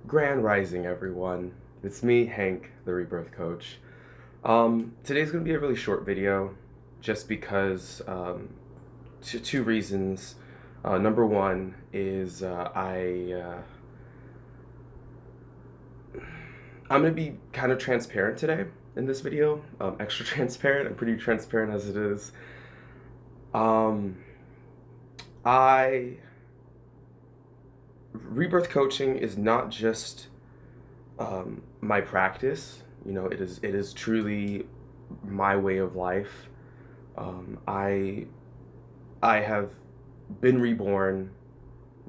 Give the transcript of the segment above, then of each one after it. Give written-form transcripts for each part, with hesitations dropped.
Grand Rising, everyone. It's me, Hank, the Rebirth Coach. Today's going to be a really short video just because two reasons. Number one is I'm going to be kind of transparent today in this video. Extra transparent. I'm pretty transparent as it is. Um, I Rebirth coaching is not just my practice. It is truly my way of life. I have been reborn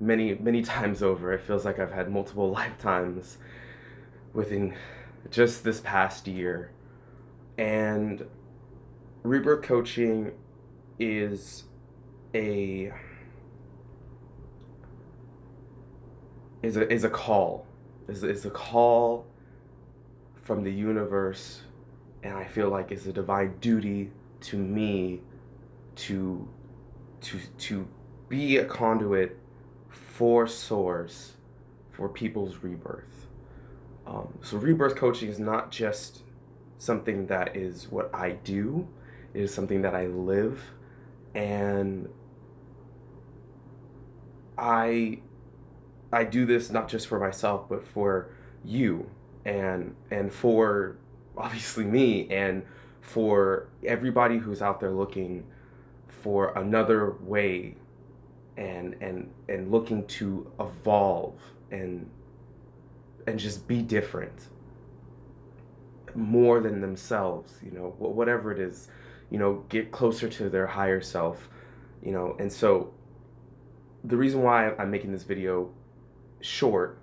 many times over. It feels like I've had multiple lifetimes within just this past year. And rebirth coaching is a is a call. Is a call from the universe, and I feel like it's a divine duty to me to to be a conduit for source for people's rebirth. So rebirth coaching is not just something that is what I do, it is something that I live, and I I do this not just for myself, but for you, and for obviously me, and for everybody who's out there looking for another way, and looking to evolve and just be different, more than themselves, whatever it is, get closer to their higher self, and so the reason why I'm making this video short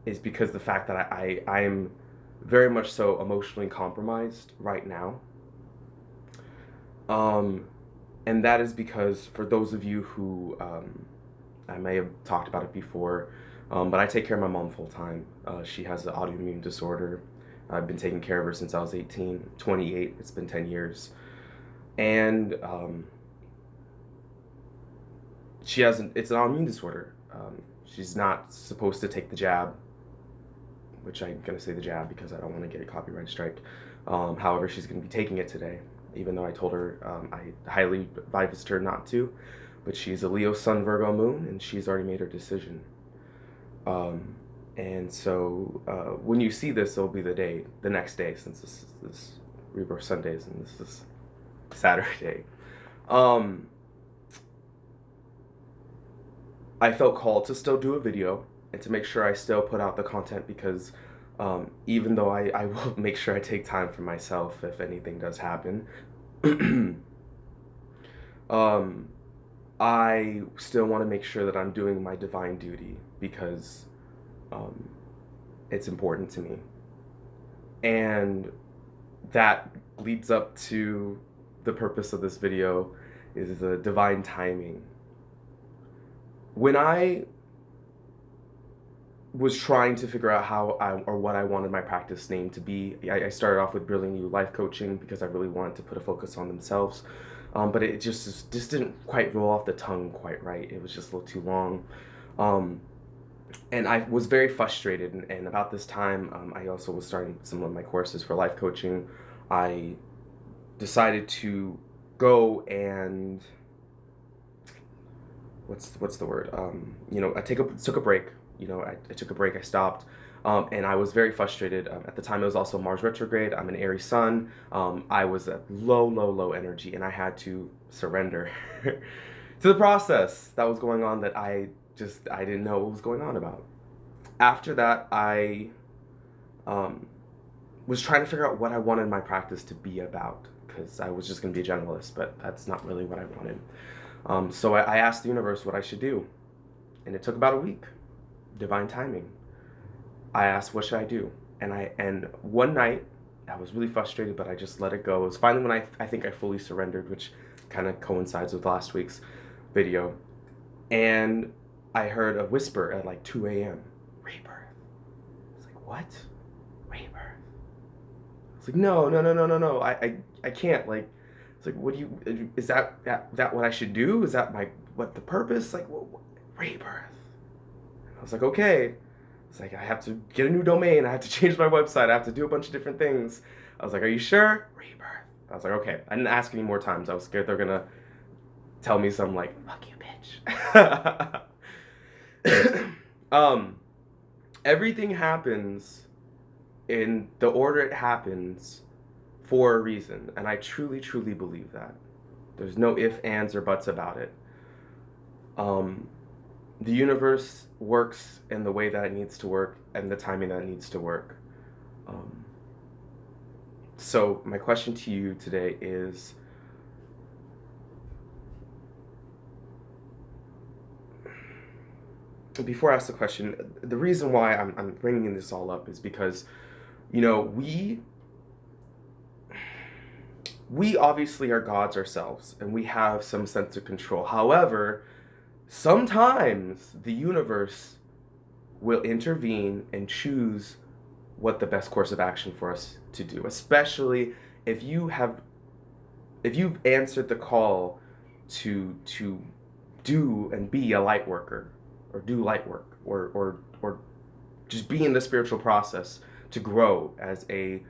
is because the fact that I am very much so emotionally compromised right now. And that is because, for those of you who, I may have talked about it before, but I take care of my mom full time. She has an autoimmune disorder. I've been taking care of her since I was 18, 28. It's been 10 years. And it's an autoimmune disorder. She's not supposed to take the jab, which I'm going to say the jab because I don't want to get a copyright strike. However, she's going to be taking it today, even though I told her I highly advised her not to. But she's a Leo Sun Virgo Moon, and she's already made her decision. And so when you see this, it'll be the next day, since this Rebirth Sundays and this is Saturday. I felt called to still do a video and to make sure I still put out the content because even though I will make sure I take time for myself if anything does happen, I still want to make sure that I'm doing my divine duty because it's important to me. And that leads up to the purpose of this video, is the divine timing. When I was trying to figure out what I wanted my practice name to be, I started off with Brilliant You Life Coaching because I really wanted to put a focus on themselves. But it just didn't quite roll off the tongue quite right. It was just a little too long. And I was very frustrated. And about this time, I also was starting some of my courses for life coaching. I decided to go and what's the word? I took a break. I took a break. I stopped, and I was very frustrated. At the time, it was also Mars retrograde. I'm an Aries Sun. I was at low energy, and I had to surrender to the process that was going on that I didn't know what was going on about. After that, I was trying to figure out what I wanted my practice to be about, because I was just going to be a generalist, but that's not really what I wanted. So I asked the universe what I should do, and it took about a week. Divine timing. I asked, what should I do? And one night, I was really frustrated, but I just let it go. It was finally when I think I fully surrendered, which kind of coincides with last week's video. And I heard a whisper at like 2 a.m. Rebirth. I was like, what? Rebirth. I was like, no. I can't. Like, it's like, what do you, is that what I should do? Is that the purpose? Like, what rebirth? And I was like, okay. It's like, I have to get a new domain. I have to change my website. I have to do a bunch of different things. I was like, are you sure? Rebirth. I was like, okay. I didn't ask any more times. I was scared they're going to tell me something like, fuck you, bitch. Everything happens in the order it happens for a reason. And I truly, truly believe that. There's no ifs, ands, or buts about it. The universe works in the way that it needs to work and the timing that it needs to work. So my question to you today is, before I ask the question, the reason why I'm bringing this all up is because, you know, we obviously are gods ourselves and we have some sense of control. However, sometimes the universe will intervene and choose what the best course of action for us to do, especially if you've answered the call to do and be a light worker, or do light work, or just be in the spiritual process to grow as a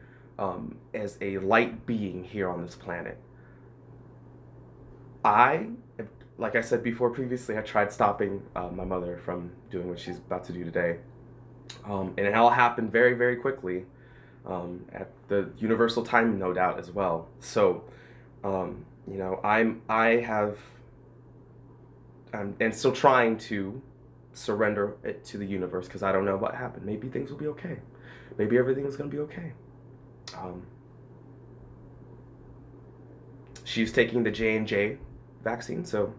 light being here on this planet. Like I said before previously, I tried stopping my mother from doing what she's about to do today. And it all happened very, very quickly, at the universal time, no doubt, as well. So, you know, I'm still trying to surrender it to the universe, because I don't know what happened. Maybe things will be okay. Maybe everything is going to be okay. She's taking the J&J vaccine, so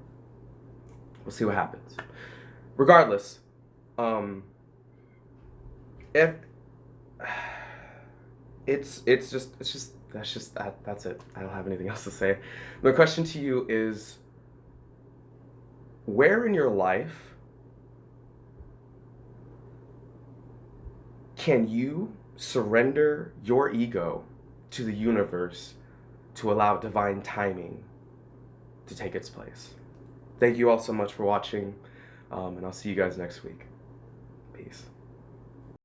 we'll see what happens. Regardless, if that's it. I don't have anything else to say. My question to you is, where in your life can you surrender your ego to the universe to allow divine timing to take its place? Thank you all so much for watching, and I'll see you guys next week. Peace.